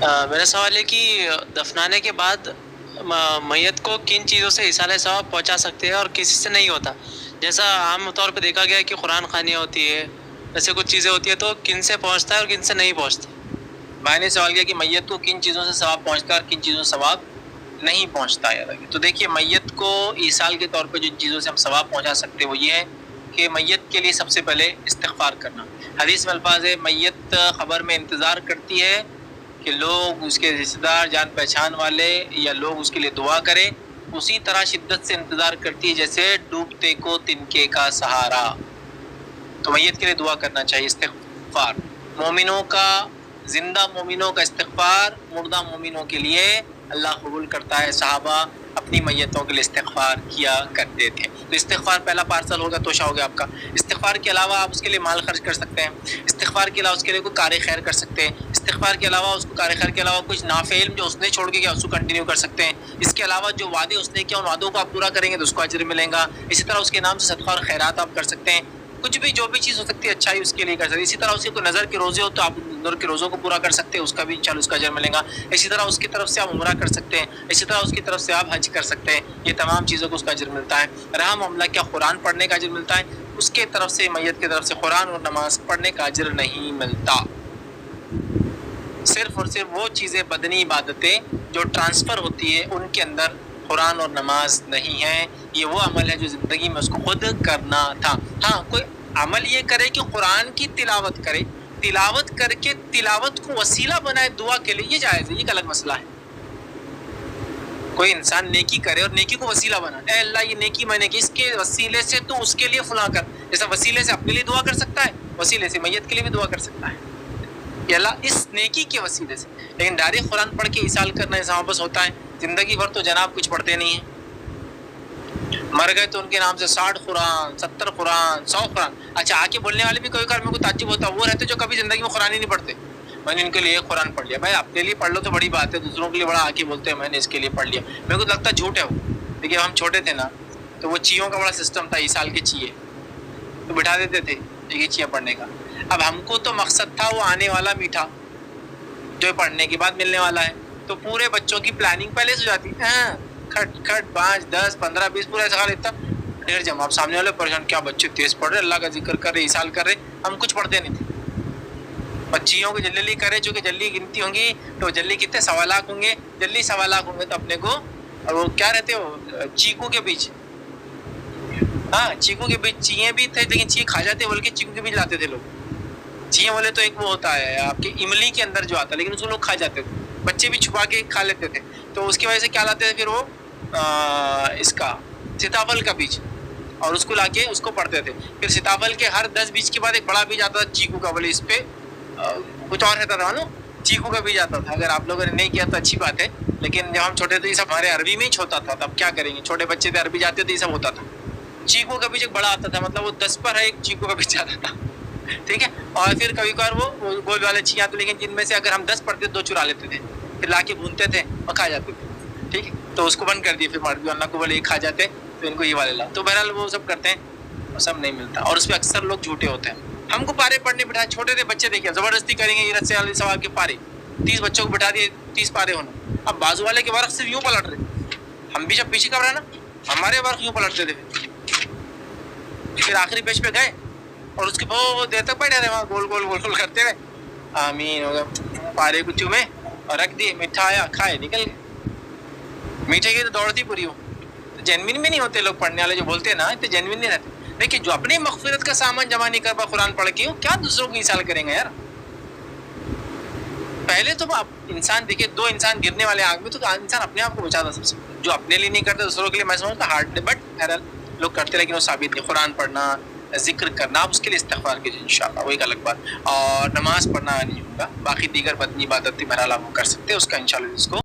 میرا سوال ہے کہ دفنانے کے بعد میت کو کن چیزوں سے ایصال ثواب پہنچا سکتے ہیں اور کسی سے نہیں ہوتا؟ جیسا عام طور پہ دیکھا گیا ہے کہ قرآن خوانی ہوتی ہے، ایسے کچھ چیزیں ہوتی ہیں، تو کن سے پہنچتا ہے اور کن سے نہیں پہنچتا؟ بھائی نے سوال کیا کہ میت کو کن چیزوں سے ثواب پہنچتا ہے اور کن چیزوں سے ثواب نہیں پہنچتا ہے۔ تو دیکھیے، میت کو ایصال کے طور پہ جن چیزوں سے ہم ثواب پہنچا سکتے ہیں وہ یہ ہے کہ میت کے لیے سب سے پہلے استغفار کرنا۔ حدیث میں الفاظ ہے، میت خبر میں انتظار کرتی ہے کہ لوگ اس کے رشتہ دار، جان پہچان والے یا لوگ اس کے لیے دعا کریں، اسی طرح شدت سے انتظار کرتی ہے جیسے ڈوبتے کو تنکے کا سہارا۔ تو میت کے لیے دعا کرنا چاہیے، استغفار۔ مومنوں کا، زندہ مومنوں کا استغفار مردہ مومنوں کے لیے اللہ قبول کرتا ہے۔ صحابہ اپنی میتوں کے لیے استغفار کیا کرتے تھے۔ تو استغفار پہلا پارسل ہوگا، توشہ ہو گیا آپ کا۔ استغفار کے علاوہ آپ اس کے لیے مال خرچ کر سکتے ہیں، استغفار کے علاوہ اس کے لیے کوئی کار خیر کر سکتے ہیں، استغفار کے علاوہ اس کو کار خیر کے علاوہ کچھ نافع علم جو اس نے چھوڑ کے گیا اس کو کنٹینیو کر سکتے ہیں۔ اس کے علاوہ جو وعدے اس نے کیا ان وعدوں کو آپ پورا کریں گے تو اس کو اجر ملے گا۔ اسی طرح اس کے نام سے صدقہ اور خیرات آپ کر سکتے ہیں۔ کچھ بھی جو بھی چیز ہو سکتی ہے اچھائی اس کے لیے کر سکتے ہیں۔ اسی طرح اسی کو نظر کے روزے ہو تو آپ نظر کے روزوں کو پورا کر سکتے ہیں، اس کا بھی انشاءاللہ اس کا اجر ملے گا۔ اسی طرح اس کی طرف سے آپ عمرہ کر سکتے ہیں، اسی طرح اس کی طرف سے آپ حج کر سکتے ہیں۔ یہ تمام چیزوں کو اس کا اجر ملتا ہے۔ رہا معاملہ کیا قرآن پڑھنے کا اجر ملتا ہے، اس کے طرف سے، میت کی طرف سے قرآن اور نماز پڑھنے کا اجر نہیں ملتا۔ صرف اور صرف وہ چیزیں، بدنی عبادتیں جو ٹرانسفر ہوتی ہے، ان کے اندر قرآن اور نماز نہیں ہے۔ یہ وہ عمل ہے جو زندگی میں اس کو خود کرنا تھا۔ ہاں، کوئی عمل یہ کرے کہ قرآن کی تلاوت کرے، تلاوت کر کے تلاوت کو وسیلہ بنائے دعا کے لیے، یہ جائز ہے، یہ الگ مسئلہ ہے۔ کوئی انسان نیکی کرے اور نیکی کو وسیلہ بنا، اے اللہ یہ نیکی میں نے کی، اس کے وسیلے سے تو اس کے لیے فلاں کر، جیسا وسیلے سے اپنے لیے دعا کر سکتا ہے، وسیلے سے میت کے لیے بھی دعا کر سکتا ہے کہ اللہ اس نیکی کے وسیلے سے۔ لیکن ڈائریکٹ قرآن پڑھ کے ایصال کرنا ایسا واپس ہوتا ہے۔ زندگی بھر تو جناب کچھ پڑھتے نہیں ہیں، مر گئے تو ان کے نام سے 60 قرآن، 70 قرآن، 100 قرآن۔ اچھا، آ کے بولنے والے بھی کوئی کار میرے کو تعجب ہوتا ہے، وہ رہتے جو کبھی زندگی میں قرآن ہی نہیں پڑھتے۔ میں نے ان کے لیے ایک قرآن پڑھ لیا۔ بھائی اپنے لیے پڑھ لو تو بڑی بات ہے، دوسروں کے لیے بڑا آ کے بولتے ہیں میں نے اس کے لیے پڑھ لیا۔ میرے کو لگتا ہے جھوٹ ہے وہ، لیکن ہم چھوٹے تھے نا تو وہ چیوں کا بڑا سسٹم تھا، ایصال کے چیے تو بٹھا دیتے تھے ایک چیا پڑھنے کا۔ اب ہم کو تو مقصد تھا وہ آنے والا میٹھا جو پڑھنے کے بعد ملنے والا ہے، تو پورے بچوں کی پلاننگ پہلے سے ہو جاتی ہے۔ کھٹ کھٹ 5 10 15 20 پورا ایسا اتنا ڈھیر جمع، اب سامنے والے پریشان، کیا بچے تیز پڑھ رہے، اللہ کا ذکر کر رہے، ایصال کر رہے، ہم کچھ پڑھتے نہیں تھے۔ بچیوں کو جلدی کرے، چونکہ جلدی گنتی ہوں گی تو جلدی کتنے 1.25 لاکھ ہوں گے، جلدی 1.25 لاکھ ہوں گے تو اپنے کو، اور وہ کیا رہتے ہو چیکو کے بیچ، ہاں چیکو کے بیچ چیئیں بھی تھے، لیکن چیئیں کھا جاتے بول کے چیکو کے بیچ لاتے تھے لوگ۔ چیئیں بولے تو ایک وہ ہوتا ہے آپ کے املی کے اندر جو آتا ہے، لیکن اس کو لوگ کھا جاتے تھے، بچے بھی چھپا کے کھا لیتے تھے، تو اس کی وجہ سے کیا لاتے تھے پھر وہ اس کا سیتاپھل کا بیج، اور اس کو لا کے اس کو پڑھتے تھے۔ پھر سیتاپھل کے ہر 10 بیج کے بعد ایک بڑا بیج آتا تھا چیکو کا، بولے اس پہ کچھ اور رہتا تھا نا، چیکو کا بیج آتا تھا۔ اگر آپ لوگوں نے نہیں کیا تو اچھی بات ہے، لیکن جب ہم چھوٹے تھے یہ سب ہمارے عربی میں ہی ہوتا تھا، تب کیا کریں گے، چھوٹے بچے تھے عربی جاتے تھے، یہ سب ہوتا تھا۔ چیکو کا بیج ایک بڑا آتا تھا، مطلب وہ 10 پر ہے ایک چیکو کا بیج آتا تھا، ٹھیک ہے۔ اور پھر کبھی کبھار وہ گول والے چیئیں آتے، لیکن جن میں سے اگر ہم 10 پڑھتے 2 چرا لیتے تھے، پھر لا کے بھونتے تھے اور کھا جاتے تھے، ٹھیک ہے۔ تو اس کو بند کر دیے، پھر مرد اللہ کو بولے یہ کھا جاتے تو ان کو یہ والے لا، تو بہرحال وہ سب کرتے ہیں، وہ سب نہیں ملتا، اور اس پہ اکثر لوگ جھوٹے ہوتے ہیں۔ ہم کو پارے پڑھنے بٹھائے، چھوٹے تھے بچے، دیکھیں زبردستی کریں گے یہ رت سے علی ثواب کے پارے، 30 بچوں کو بٹھا دیے 30 پارے ہونا۔ اب بازو والے کے ورق صرف یوں پلٹ رہے، ہم بھی جب پیچھے کب رہے نا ہمارے ورق یوں پلٹتے تھے، پھر آخری پیج پہ گئے اور اس کے بہت دیر تک بیٹھے رہے وہاں گول گول گول گول کرتے رہے، آمین ہو گیا، پارے کو چومے اور رکھ دیے، میٹھا آیا کھائے نکل گئے۔ میٹھے کی تو دوڑتی پوری ہو، تو جینوین بھی نہیں ہوتے لوگ پڑھنے والے، جو بولتے ہیں نا اتنے جینوین نہیں رہتے۔ لیکن جو اپنی مغفرت کا سامان جمع نہیں کر پا قرآن پڑھ کے، وہ کیا دوسروں کو ایصال کریں گے یار۔ پہلے تو آپ انسان دیکھیں، 2 انسان گرنے والے آگ میں تو انسان اپنے آپ کو بچاتا سب سے، جو اپنے لیے نہیں کرتا دوسروں کے لیے میں سمجھتا ہارڈ، بٹ بہرحال لوگ کرتے، لیکن وہ ثابت نہیں۔ قرآن پڑھنا، ذکر کرنا، آپ اس کے لیے استغفار کیجیے انشاءاللہ، وہ ایک الگ بات، اور نماز پڑھنا نہیں ہوگا، باقی دیگر بدنی عبادت بہرحال آپ کر سکتے ہیں، اس کا انشاءاللہ اس کو